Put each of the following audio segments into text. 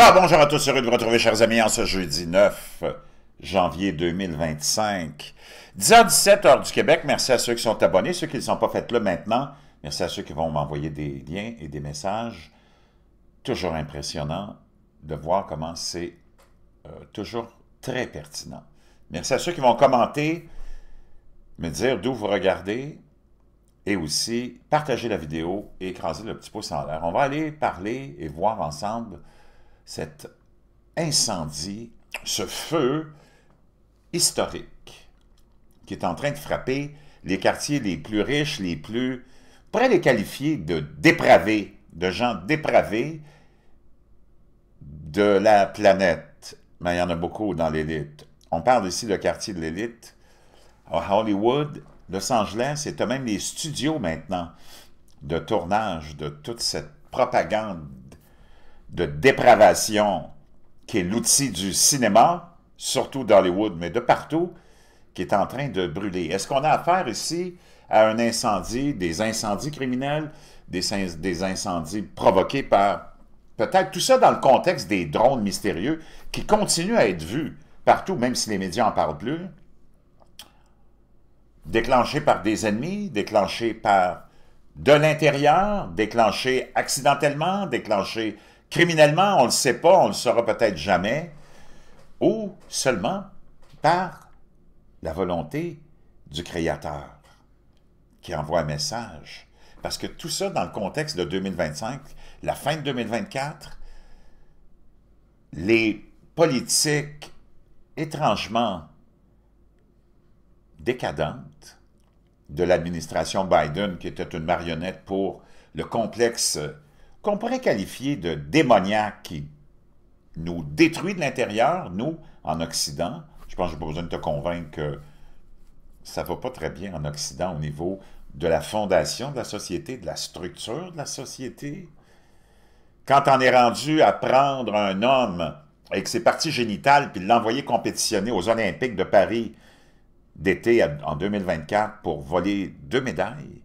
Alors, bonjour à tous, heureux de vous retrouver, chers amis, en ce jeudi 9 janvier 2025. 10h17, heure du Québec. Merci à ceux qui sont abonnés, ceux qui ne sont pas faits là maintenant. Merci à ceux qui vont m'envoyer des liens et des messages. Toujours impressionnant de voir comment c'est toujours très pertinent. Merci à ceux qui vont commenter, me dire d'où vous regardez et aussi partager la vidéo et écraser le petit pouce en l'air. On va aller parler et voir ensemble cet incendie, ce feu historique qui est en train de frapper les quartiers les plus riches, les plus... On pourrait les qualifier de dépravés, de gens dépravés de la planète. Mais il y en a beaucoup dans l'élite. On parle ici de quartier de l'élite. À Hollywood, Los Angeles, et tu as même les studios maintenant de tournage de toute cette propagande de dépravation qui est l'outil du cinéma, surtout d'Hollywood, mais de partout, qui est en train de brûler. Est-ce qu'on a affaire ici à un incendie, des incendies criminels, des incendies provoqués par peut-être tout ça dans le contexte des drones mystérieux qui continuent à être vus partout, même si les médias n'en parlent plus, déclenchés par des ennemis, déclenchés par de l'intérieur, déclenchés accidentellement, déclenchés criminellement, on ne le sait pas, on ne le saura peut-être jamais, ou seulement par la volonté du Créateur qui envoie un message. Parce que tout ça, dans le contexte de 2025, la fin de 2024, les politiques étrangement décadentes de l'administration Biden, qui était une marionnette pour le complexe qu'on pourrait qualifier de démoniaque qui nous détruit de l'intérieur, nous, en Occident. Je pense que je n'ai pas besoin de te convaincre que ça ne va pas très bien en Occident au niveau de la fondation de la société, de la structure de la société. Quand on est rendu à prendre un homme avec ses parties génitales puis l'envoyer compétitionner aux Olympiques de Paris d'été en 2024 pour voler 2 médailles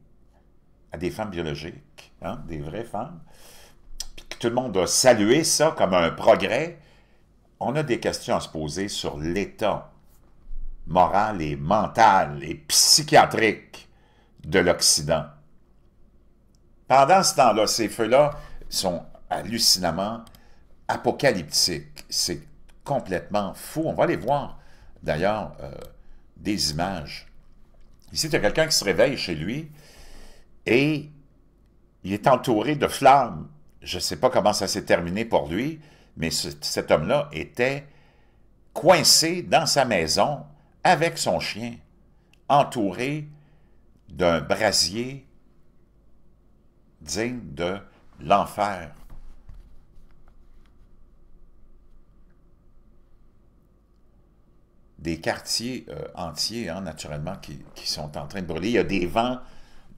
à des femmes biologiques, hein, des vraies femmes, puis que tout le monde a salué ça comme un progrès, on a des questions à se poser sur l'état moral et mental et psychiatrique de l'Occident. Pendant ce temps-là, ces feux-là sont hallucinamment apocalyptiques. C'est complètement fou. On va aller voir, d'ailleurs, des images. Ici, tu as quelqu'un qui se réveille chez lui et il est entouré de flammes. Je ne sais pas comment ça s'est terminé pour lui, mais cet homme-là était coincé dans sa maison avec son chien, entouré d'un brasier digne de l'enfer. Des quartiers entiers, hein, naturellement, qui sont en train de brûler. Il y a des vents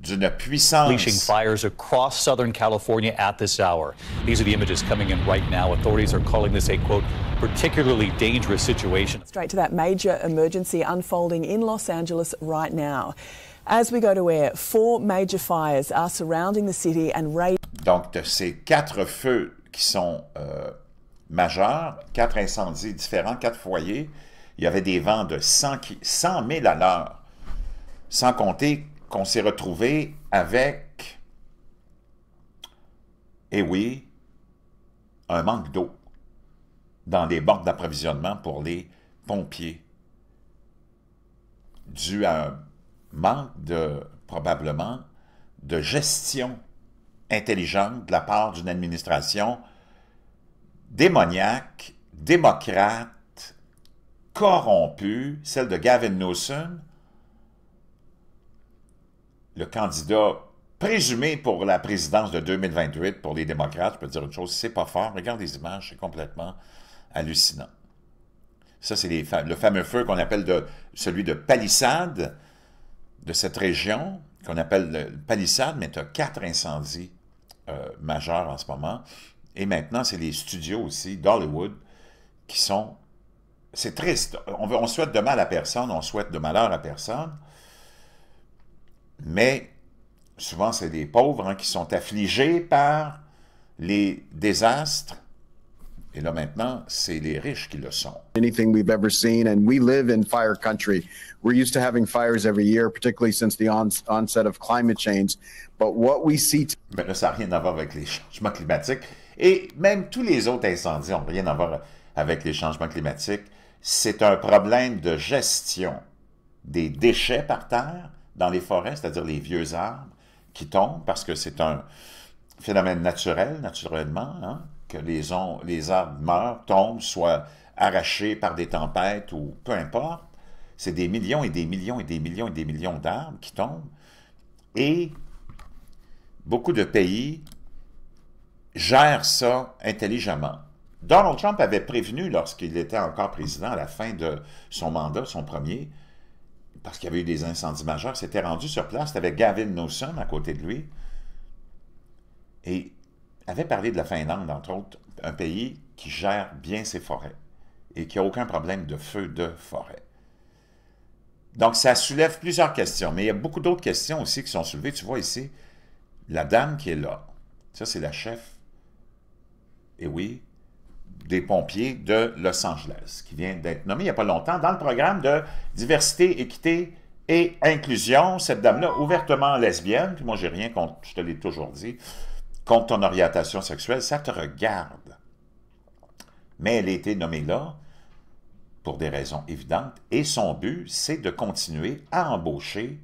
d'une puissance. Unleashing fires across Southern California at this hour. These are the images coming in right now. Authorities are calling this a, quote, particularly dangerous situation. Straight to that major emergency unfolding in Los Angeles right now. As we go to air, 4 major fires are surrounding the city and raging. Donc, ces 4 feux qui sont majeurs, 4 incendies différents, 4 foyers. Il y avait des vents de 100 000 à l'heure, sans compter qu'on s'est retrouvé avec, eh oui, un manque d'eau dans les bornes d'approvisionnement pour les pompiers, dû à un manque probablement, de gestion intelligente de la part d'une administration démoniaque, démocrate, corrompue, celle de Gavin Newsom, le candidat présumé pour la présidence de 2028 pour les démocrates. Je peux te dire une chose, c'est pas fort. Regarde les images, c'est complètement hallucinant. Ça, c'est le fameux feu qu'on appelle celui de Palisade, de cette région, qu'on appelle Palisade, mais tu as 4 incendies majeurs en ce moment. Et maintenant, c'est les studios aussi d'Hollywood qui sont... C'est triste. On souhaite de mal à personne, on souhaite de malheur à personne, mais souvent, c'est des pauvres qui sont affligés par les désastres Et là, maintenant, c'est les riches qui le sont. Anything we've ever seen, and we live in fire country. We're used to having fires every year, particularly since the onset of climate change. But what we see... Ben là, ça n'a rien à voir avec les changements climatiques. Et même tous les autres incendies n'ont rien à voir avec les changements climatiques. C'est un problème de gestion des déchets par terre dans les forêts, c'est-à-dire les vieux arbres qui tombent, parce que c'est un phénomène naturel, naturellement, hein, que les arbres meurent, tombent, soient arrachés par des tempêtes ou peu importe. C'est des millions et des millions et des millions et des millions d'arbres qui tombent. Et beaucoup de pays gèrent ça intelligemment. Donald Trump avait prévenu lorsqu'il était encore président à la fin de son mandat, son premier, parce qu'il y avait eu des incendies majeurs, s'était rendu sur place avec Gavin Newsom à côté de lui et avait parlé de la Finlande, entre autres, un pays qui gère bien ses forêts et qui n'a aucun problème de feu de forêt. Donc, ça soulève plusieurs questions, mais il y a beaucoup d'autres questions aussi qui sont soulevées. Tu vois ici, la dame qui est là, ça c'est la chef, et oui, des pompiers de Los Angeles, qui vient d'être nommée il n'y a pas longtemps dans le programme de diversité, équité et inclusion. Cette dame-là, ouvertement lesbienne, puis moi j'ai rien contre, je te l'ai toujours dit, contre ton orientation sexuelle, ça te regarde. Mais elle a été nommée là pour des raisons évidentes, et son but, c'est de continuer à embaucher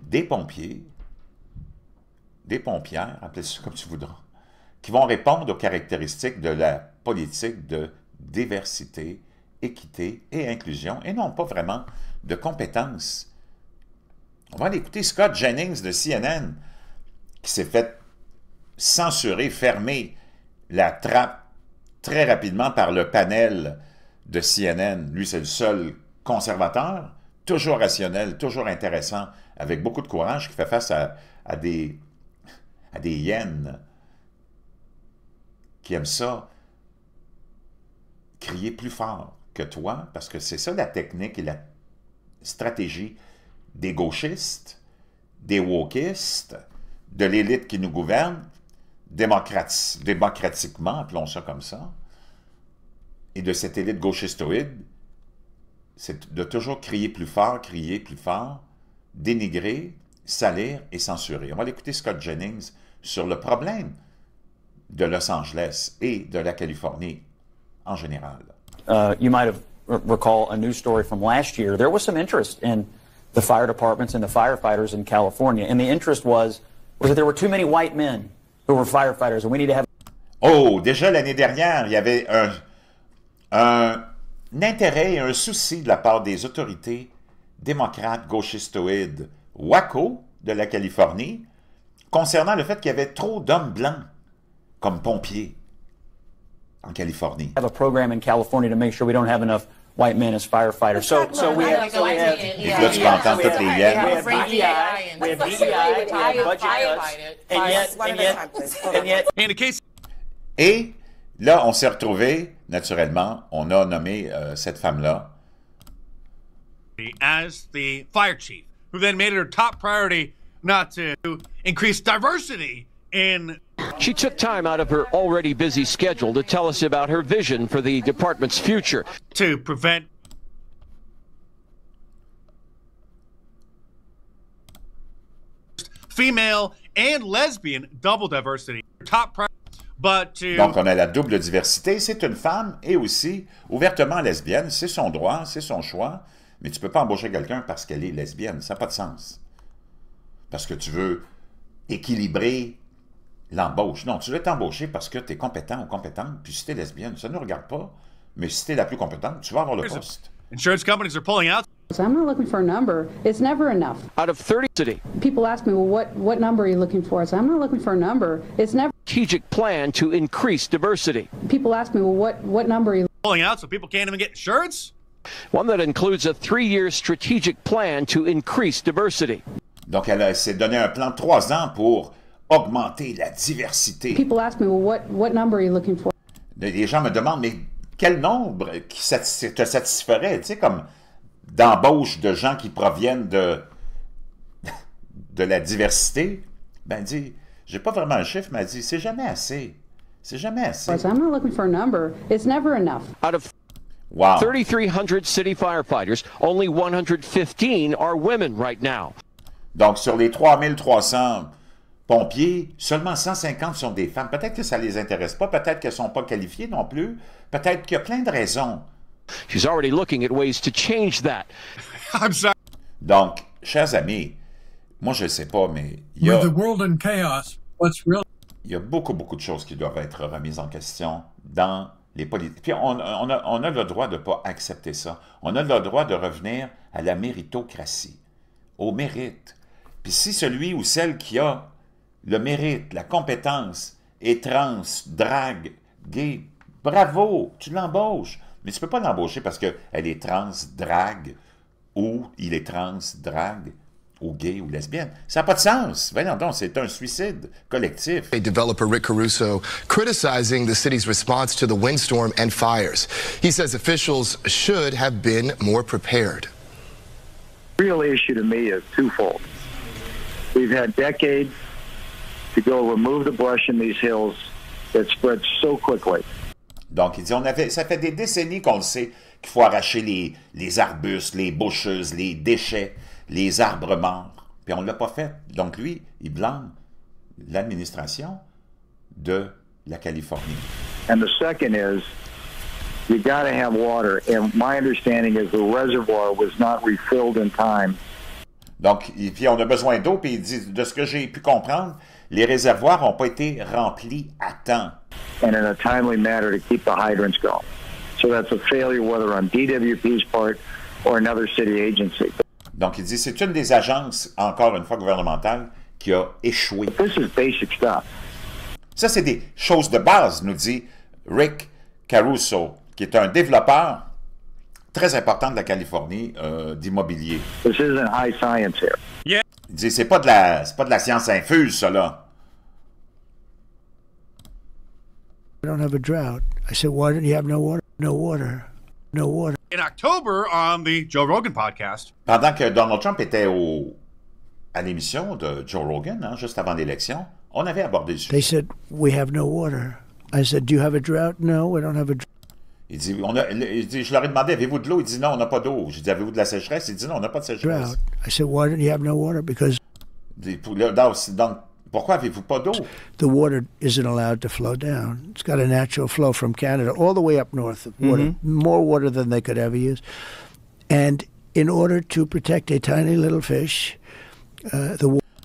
des pompiers, des pompières, appelez ça comme tu voudras, qui vont répondre aux caractéristiques de la politique de diversité, équité et inclusion, et non pas vraiment de compétences. On va aller écouter Scott Jennings de CNN, qui s'est fait censurer, fermer la trappe très rapidement par le panel de CNN. Lui, c'est le seul conservateur, toujours rationnel, toujours intéressant, avec beaucoup de courage, qui fait face à des hyènes qui aiment ça, crier plus fort que toi, parce que c'est ça la technique et la stratégie des gauchistes, des wokistes, de l'élite qui nous gouverne, démocratiquement, appelons ça comme ça, et de cette élite gauchistoïde, c'est de toujours crier plus fort, dénigrer, salir et censurer. On va l'écouter Scott Jennings sur le problème de Los Angeles et de la Californie en général. You might have recall a news story from last year. There was some interest in the fire departments and the firefighters in California, and the interest was that there were too many white men who were firefighters, and we need to have... Oh, déjà l'année dernière, il y avait un intérêt et un souci de la part des autorités démocrates gauchistoïdes WACO de la Californie concernant le fait qu'il y avait trop d'hommes blancs comme pompiers en Californie. Have a program in California to make sure we don't have enough white men as firefighters. So we have... Et là, tu peux entendre toutes les hyènes. We have DEI, we have budget cuts, and yet... Et là, on s'est retrouvés, naturellement, on a nommé cette femme-là. As the fire chief, who then made it her top priority not to increase diversity in... She took time out of her already busy schedule to tell us about her vision for the department's future. To prevent female and lesbian double diversity. Top priority. But to... Donc, on a la double diversité. C'est une femme et aussi ouvertement lesbienne. C'est son droit, c'est son choix. Mais tu ne peux pas embaucher quelqu'un parce qu'elle est lesbienne. Ça n'a pas de sens. Parce que tu veux équilibrer l'embauche. Non, tu veux t'embaucher parce que tu es compétent ou compétente. Puis si tu es lesbienne, ça ne nous regarde pas. Mais si tu es la plus compétente, tu vas avoir le poste. Insurance companies are pulling out. So I'm not looking for a number. It's never enough. Out of 30, People ask me, well, what number are you looking for? So I'm not looking for a number. It's never... strategic plan to increase diversity. People ask me, well, what number are you... Pulling out so people can't even get insurance? One that includes a 3-year strategic plan to increase diversity. Donc, elle s'est donné un plan de 3 ans pour augmenter la diversité. People ask me, well, what number are you looking for? Les gens me demandent, mais quel nombre qui te satisferait, tu sais, comme d'embauche de gens qui proviennent de la diversité? Ben, dit, j'ai pas vraiment un chiffre, mais elle dit, c'est jamais assez. C'est jamais assez. I'm not looking for a number. It's never enough. Out of Wow. 3,300 city firefighters, only 115 are women right now. Donc, sur les 3300 pompiers, seulement 150 sont des femmes. Peut-être que ça ne les intéresse pas, peut-être qu'elles ne sont pas qualifiées non plus, peut-être qu'il y a plein de raisons. She's already looking at ways to change that. I'm sorry. Donc, chers amis, moi je ne sais pas, mais il y a... With the world in chaos, what's really... Il y a beaucoup de choses qui doivent être remises en question dans les politiques. Puis on a le droit de ne pas accepter ça. On a le droit de revenir à la méritocratie, au mérite. Puis si celui ou celle qui a le mérite, la compétence, est trans, drague, gay, bravo, tu l'embauches. Mais tu ne peux pas l'embaucher parce qu'elle est trans, drague, ou il est trans, drague, ou gay ou lesbienne. Ça n'a pas de sens. Voyons donc, c'est un suicide collectif. Developer Rick Caruso criticizing the city's response to the windstorm and fires. He says officials should have been more prepared. The real issue to me is twofold. We've had decades to go remove the brush in these hills that spreads so quickly. Donc, il dit, ça fait des décennies qu'on le sait qu'il faut arracher les arbustes, les boucheuses, les déchets, les arbres morts. Puis on ne l'a pas fait. Donc lui, il blâme l'administration de la Californie. And the second is, you got to have water. And my understanding is the reservoir was not refilled in time. Donc, puis on a besoin d'eau, puis il dit, de ce que j'ai pu comprendre, les réservoirs n'ont pas été remplis à temps. And in a timely manner to keep the hydrants going. So that's a failure whether on DWP's part or another city agency. Donc, il dit, c'est une des agences, encore une fois gouvernementales, qui a échoué. This is basic stuff. Ça, c'est des choses de base, nous dit Rick Caruso, qui est un développeur très important de la Californie d'immobilier. This isn't high science here. Yeah. Il dit, c'est pas de la science infuse, ça, là. I don't have a drought. I said, why don't you have no water? No water. No water. In October, on the Joe Rogan podcast. Pendant que Donald Trump était à l'émission de Joe Rogan, hein, juste avant l'élection, on avait abordé le sujet. They said, we have no water. I said, do you have a drought? No, we don't have a drought. Il dit, je leur ai demandé, avez-vous de l'eau? Il dit, non, on n'a pas d'eau. J'ai dit, avez-vous de la sécheresse? Il dit, non, on n'a pas de sécheresse. Drought. I said, why don't you have no water? Because donc, pourquoi avez-vous pas d'eau? the water isn't allowed to flow down. It's got a natural flow from Canada all the way up north. Water, more water than they could ever use. And in order to protect a tiny little fish,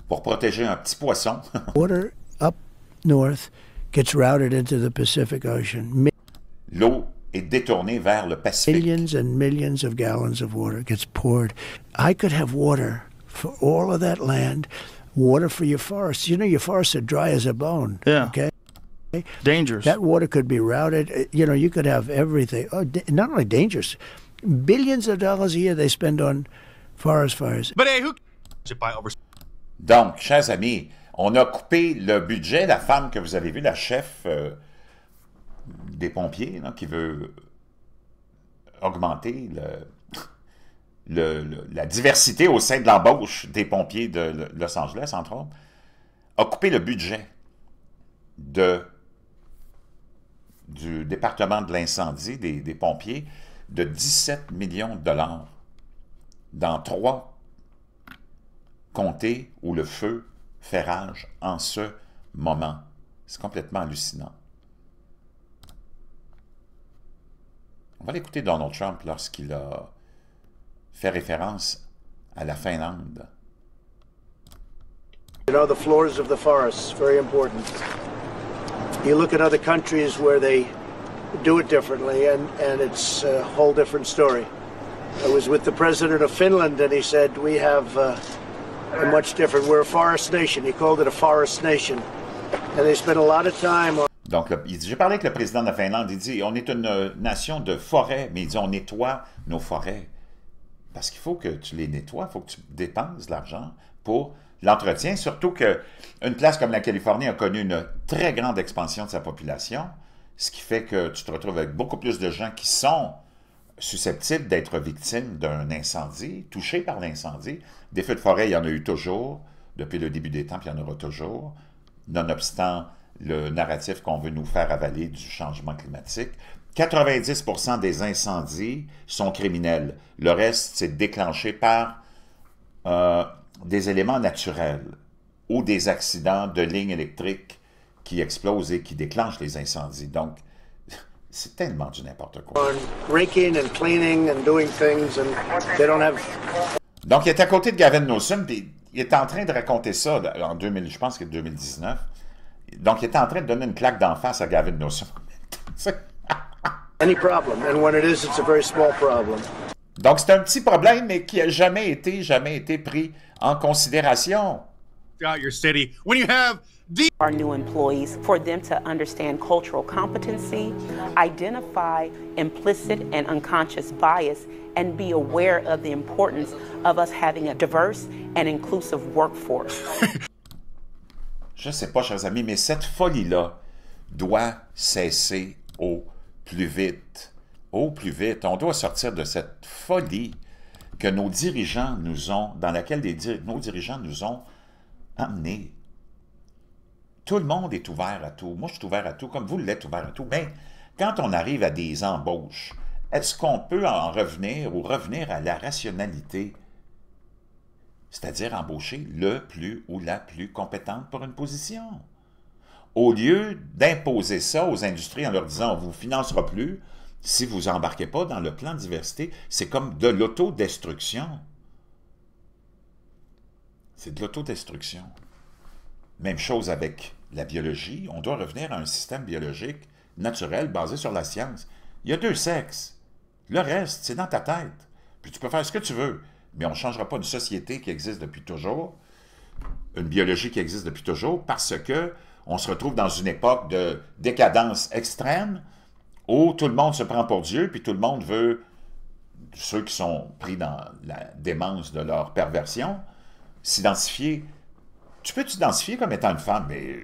pour protéger un petit poisson, water up north gets routed into the Pacific Ocean. L'eau est détournée vers le Pacifique. Millions and millions of gallons of water gets poured. I could have water for all of that land. Water for your forests. You know, your forests are dry as a bone. Yeah. Okay? Dangerous. That water could be routed. You know, you could have everything. Oh, not only dangerous, billions of dollars a year they spend on forest fires. But hey, who by over... Donc, chers amis, on a coupé le budget. La femme que vous avez vue, la chef des pompiers, là, qui veut augmenter la diversité au sein de l'embauche des pompiers de Los Angeles, entre autres, a coupé le budget du département de l'incendie, des pompiers, de 17 millions de dollars dans 3 comtés où le feu fait rage en ce moment. C'est complètement hallucinant. On va l'écouter Donald Trump lorsqu'il a fait référence à la Finlande. You know, the floors of the forests, very important. You look at other countries where they do it differently, and it's a whole different story. I was with the president of Finland, and he said, we have a much different, we're a forest nation. He called it a forest nation. And they spent a lot of time on... Donc, il dit, j'ai parlé avec le président de la Finlande, il dit, on est une nation de forêts, mais il dit, on nettoie nos forêts. Parce qu'il faut que tu les nettoies, il faut que tu dépenses de l'argent pour l'entretien, surtout qu'une place comme la Californie a connu une très grande expansion de sa population, ce qui fait que tu te retrouves avec beaucoup plus de gens qui sont susceptibles d'être victimes d'un incendie, touchés par l'incendie. Des feux de forêt, il y en a eu toujours, depuis le début des temps, puis il y en aura toujours, nonobstant le narratif qu'on veut nous faire avaler du changement climatique. 90% des incendies sont criminels. Le reste, c'est déclenché par des éléments naturels ou des accidents de lignes électriques qui explosent et qui déclenchent les incendies. Donc, c'est tellement du n'importe quoi. Donc, il est à côté de Gavin Newsom, puis il est en train de raconter ça en 2000, je pense que 2019. Donc, il est en train de donner une claque d'en face à Gavin Newsom. Any problem, and when it is, it's a very small problem. Donc, c'est un petit problème, mais qui n'a jamais été pris en considération. Your city, when you have our new employees, for them to understand cultural competency, identify implicit and unconscious bias, and be aware of the importance of us having a diverse and inclusive workforce. Je ne sais pas, chers amis, mais cette folie-là doit cesser au plus vite. Au plus vite. On doit sortir de cette folie que nos dirigeants nous ont, dans laquelle nos dirigeants nous ont amenés. Tout le monde est ouvert à tout. Moi, je suis ouvert à tout, comme vous l'êtes ouvert à tout. Mais quand on arrive à des embauches, est-ce qu'on peut en revenir ou revenir à la rationalité? C'est-à-dire embaucher le plus ou la plus compétente pour une position. Au lieu d'imposer ça aux industries en leur disant « on ne vous financera plus si vous n'embarquez pas dans le plan de diversité », c'est comme de l'autodestruction. C'est de l'autodestruction. Même chose avec la biologie. On doit revenir à un système biologique naturel basé sur la science. Il y a 2 sexes. Le reste, c'est dans ta tête. Puis tu peux faire ce que tu veux. Mais on ne changera pas une société qui existe depuis toujours, une biologie qui existe depuis toujours, parce que on se retrouve dans une époque de décadence extrême où tout le monde se prend pour Dieu, puis tout le monde veut, ceux qui sont pris dans la démence de leur perversion, s'identifier. Tu peux t'identifier comme étant une femme, mais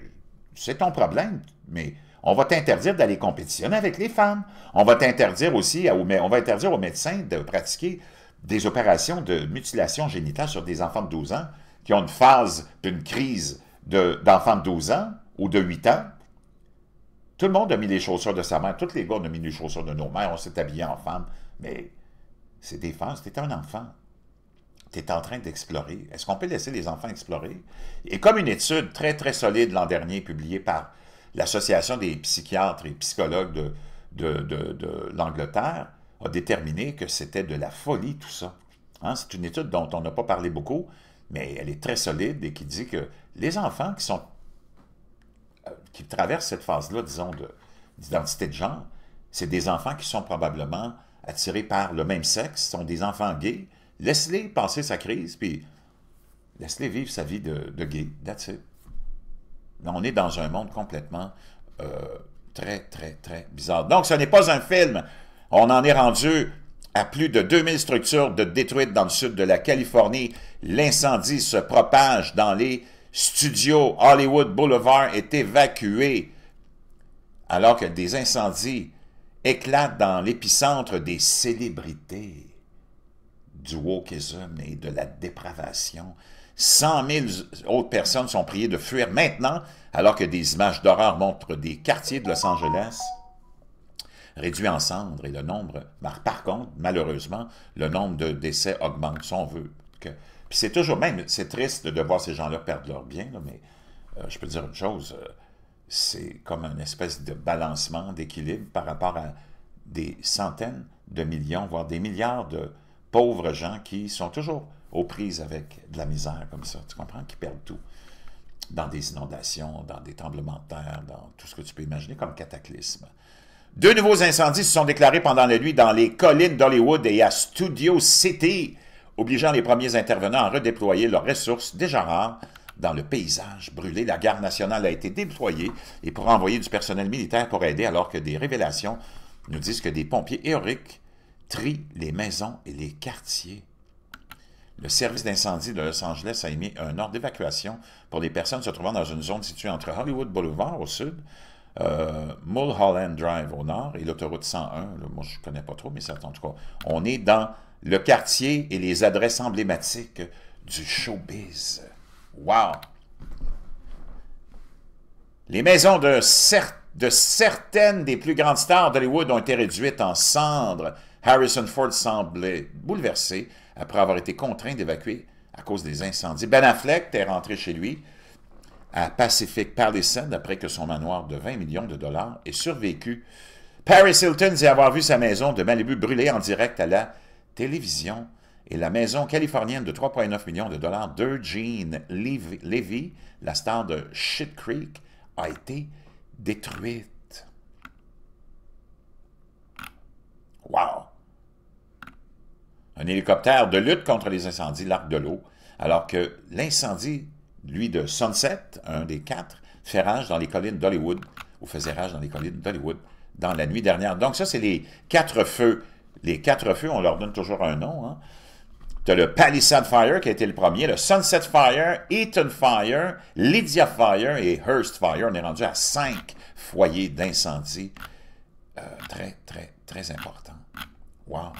c'est ton problème. Mais on va t'interdire d'aller compétitionner avec les femmes. On va t'interdire aussi, on va interdire aux médecins de pratiquer des opérations de mutilation génitale sur des enfants de 12 ans qui ont une phase d'une crise d'enfants de 12 ans ou de 8 ans. Tout le monde a mis les chaussures de sa mère. Tous les gars ont mis les chaussures de nos mères. On s'est habillés en femme. Mais c'est des phases. Tu es un enfant. Tu es en train d'explorer. Est-ce qu'on peut laisser les enfants explorer? Et comme une étude très, très solide l'an dernier, publiée par l'Association des psychiatres et psychologues de l'Angleterre, a déterminé que c'était de la folie, tout ça. Hein? C'est une étude dont on n'a pas parlé beaucoup, mais elle est très solide et qui dit que les enfants qui traversent cette phase-là, disons, d'identité de genre, c'est des enfants qui sont probablement attirés par le même sexe, sont des enfants gays. Laisse-les passer sa crise, puis laisse-les vivre sa vie de gay. That's it. On est dans un monde complètement très, très, très bizarre. Donc, ce n'est pas un film. On en est rendu à plus de 2000 structures détruites dans le sud de la Californie. L'incendie se propage dans les studios. Hollywood Boulevard est évacué. Alors que des incendies éclatent dans l'épicentre des célébrités, du wokisme et de la dépravation. 100 000 autres personnes sont priées de fuir maintenant, alors que des images d'horreur montrent des quartiers de Los Angeles réduits en cendres, et le nombre, par contre, malheureusement, le nombre de décès augmente, si on veut. Puis c'est toujours, même, c'est triste de voir ces gens-là perdre leur bien, là, mais je peux dire une chose, c'est comme une espèce de balancement, d'équilibre par rapport à des centaines de millions, voire des milliards de pauvres gens qui sont toujours aux prises avec de la misère comme ça, tu comprends, qui perdent tout, dans des inondations, dans des tremblements de terre, dans tout ce que tu peux imaginer comme cataclysme. 2 nouveaux incendies se sont déclarés pendant la nuit dans les collines d'Hollywood et à Studio City, obligeant les premiers intervenants à redéployer leurs ressources déjà rares dans le paysage brûlé. La garde nationale a été déployée et pourra envoyer du personnel militaire pour aider, alors que des révélations nous disent que des pompiers héroïques trient les maisons et les quartiers. Le service d'incendie de Los Angeles a émis un ordre d'évacuation pour les personnes se trouvant dans une zone située entre Hollywood Boulevard au sud, Mulholland Drive au nord et l'autoroute 101. Là, moi, je ne connais pas trop, mais en tout cas, on est dans le quartier et les adresses emblématiques du showbiz. Wow! Les maisons de certaines des plus grandes stars d'Hollywood ont été réduites en cendres. Harrison Ford semblait bouleversé après avoir été contraint d'évacuer à cause des incendies. Ben Affleck est rentré chez lui à Pacific Palisades après que son manoir de 20 millions de dollars ait survécu. Paris Hilton dit avoir vu sa maison de Malibu brûler en direct à la télévision et la maison californienne de 3,9 millions de dollars d'Eugene Levy, la star de Schitt Creek, a été détruite. Wow! Un hélicoptère de lutte contre les incendies, l'Arc de l'eau, alors que l'incendie, lui, de Sunset, un des 4, fait rage dans les collines d'Hollywood, ou faisait rage dans les collines d'Hollywood, dans la nuit dernière. Donc ça, c'est les 4 feux. Les 4 feux, on leur donne toujours un nom. Hein? Tu as le Palisade Fire qui a été le premier, le Sunset Fire, Eaton Fire, Lydia Fire et Hearst Fire. On est rendu à 5 foyers d'incendie. Très, très, très important. Wow!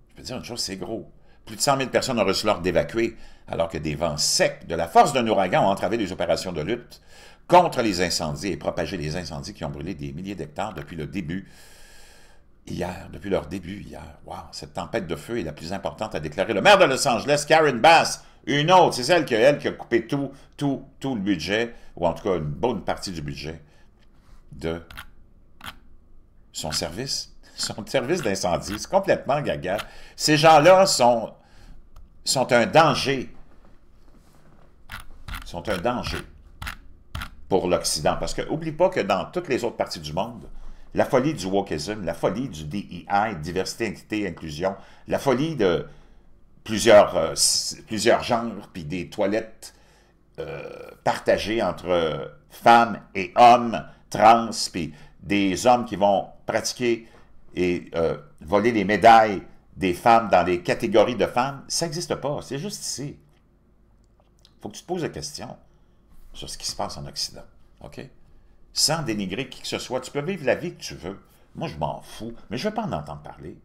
Je peux dire une chose, c'est gros. Plus de 100 000 personnes ont reçu l'ordre d'évacuer, alors que des vents secs de la force d'un ouragan ont entravé les opérations de lutte contre les incendies et propagé les incendies qui ont brûlé des milliers d'hectares depuis le début hier, depuis leur début hier. Wow, cette tempête de feu est la plus importante, a déclaré le maire de Los Angeles, Karen Bass. Une autre, c'est elle qui a coupé tout le budget, ou en tout cas une bonne partie du budget de son service d'incendie. C'est complètement gaga. Ces gens-là sont un danger. Sont un danger pour l'Occident. Parce que, oublie pas que dans toutes les autres parties du monde, la folie du wokisme, la folie du DEI, diversité, équité, inclusion, la folie de plusieurs genres, puis des toilettes partagées entre femmes et hommes trans, puis des hommes qui vont pratiquer et voler les médailles des femmes dans les catégories de femmes, ça n'existe pas. C'est juste ici. Il faut que tu te poses la question sur ce qui se passe en Occident. OK? Sans dénigrer qui que ce soit. Tu peux vivre la vie que tu veux. Moi, je m'en fous, mais je ne veux pas en entendre parler.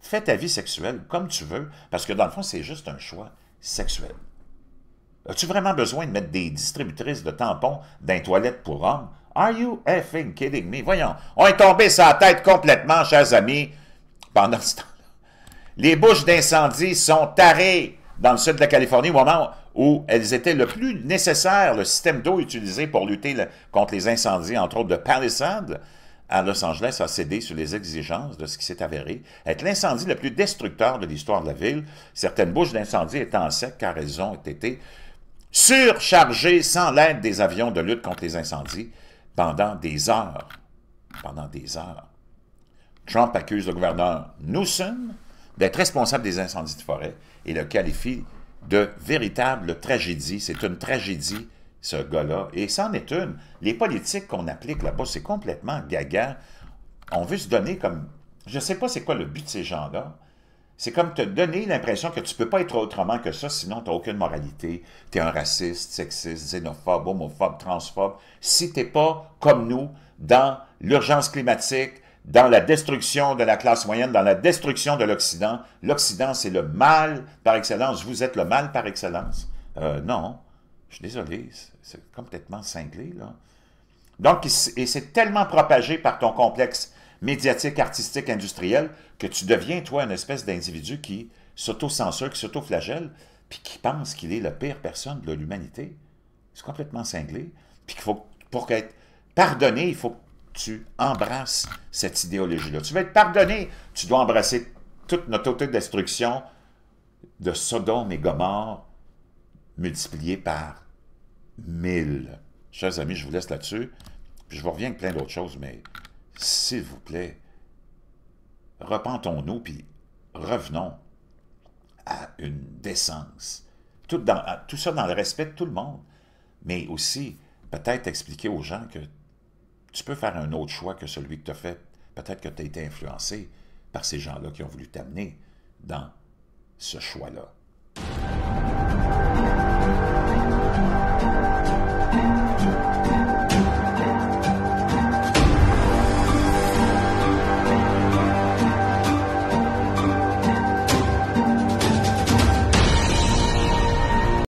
Fais ta vie sexuelle comme tu veux, parce que dans le fond, c'est juste un choix sexuel. As-tu vraiment besoin de mettre des distributrices de tampons dans les toilettes pour hommes? Are you effing kidding me? Voyons, on est tombé sur la tête complètement, chers amis, pendant ce temps-là. Les bouches d'incendie sont tarées dans le sud de la Californie au moment où elles étaient le plus nécessaire, le système d'eau utilisé pour lutter contre les incendies, entre autres de Palisades, à Los Angeles, a cédé sur les exigences de ce qui s'est avéré être l'incendie le plus destructeur de l'histoire de la ville, certaines bouches d'incendie étant secs car elles ont été surchargées sans l'aide des avions de lutte contre les incendies pendant des heures. Pendant des heures. Trump accuse le gouverneur Newsom d'être responsable des incendies de forêt et le qualifie de véritable tragédie. C'est une tragédie, ce gars-là. Et c'en est une. Les politiques qu'on applique là-bas, c'est complètement gaga. On veut se donner comme... Je ne sais pas c'est quoi le but de ces gens-là. C'est comme te donner l'impression que tu ne peux pas être autrement que ça, sinon tu n'as aucune moralité. Tu es un raciste, sexiste, xénophobe, homophobe, transphobe. Si tu n'es pas comme nous dans l'urgence climatique, dans la destruction de la classe moyenne, dans la destruction de l'Occident. L'Occident, c'est le mal par excellence. Vous êtes le mal par excellence. Non, je suis désolé, c'est complètement cinglé, là. Donc, et c'est tellement propagé par ton complexe médiatique, artistique, industriel, que tu deviens, toi, une espèce d'individu qui s'auto-censure, qui s'auto-flagelle, puis qui pense qu'il est la pire personne de l'humanité. C'est complètement cinglé. Puis qu'il faut, pour être pardonné, il faut que tu embrasses cette idéologie-là. Tu veux être pardonné, tu dois embrasser toute notre autodestruction de Sodome et Gomorrhe multipliée par 1000. Chers amis, je vous laisse là-dessus. Puis je vous reviens avec plein d'autres choses, mais s'il vous plaît, repentons-nous, puis revenons à une décence. Tout ça dans le respect de tout le monde, mais aussi peut-être expliquer aux gens que tu peux faire un autre choix que celui que tu as fait. Peut-être que tu as été influencé par ces gens-là qui ont voulu t'amener dans ce choix-là.